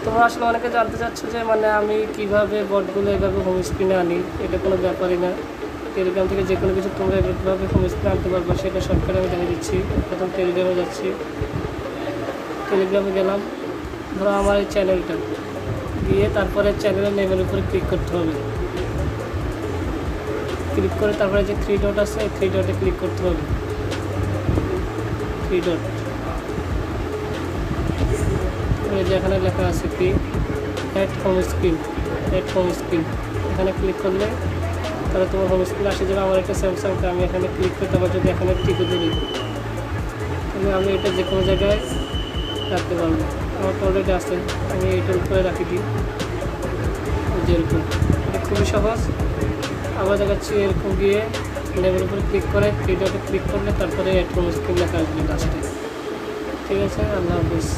তোমরা আসলে অনেকে জানতে চাচ্ছ যে মানে আমি কিভাবে বটগুলো এভাবে হোম স্ক্রিনে আনি। এটা কোনো ব্যাপারই না। টেলিগ্রাম থেকে যে কোনো কিছু তোমরা এভাবে হোম স্ক্রিনে আনতে পারবো, সেটা শর্টকাটে আমি দেখে দিচ্ছি। প্রথম টেলিগ্রামে যাচ্ছি, টেলিগ্রামে গেলাম। ধরো আমার এই চ্যানেলটা গিয়ে তারপরে চ্যানেলের নেমের উপরে ক্লিক করতে হবে। ক্লিক করে তারপরে যে 3 ডট আছে, এই 3 ডটে ক্লিক করতে হবে। 3 ডট যেখানে লেখা আছে কি add home screen, add home screen, এখানে ক্লিক করলে তাহলে তোমার হোম স্ক্রিন আসে যাবে। আমার একটা স্যামসাংটা, আমি এখানে ক্লিক করতে পারবো। যদি এখানে টিপে ধরি তাহলে আমি এটা যে কোনো জায়গায় রাখতে পারবো। আমার তো অলরেডি আছে, আমি এইটার উপরে রাখি দিই যেরকম। এটা খুবই সহজ। আবার দেখাচ্ছি, এরকম গিয়ে লেভেলের উপরে ক্লিক করে 3 ডটে ক্লিক করলে তারপরে অ্যাড হোম স্ক্রিন লেখা আসবে লাস্টে। ঠিক আছে, আল্লাহ হাফিজ।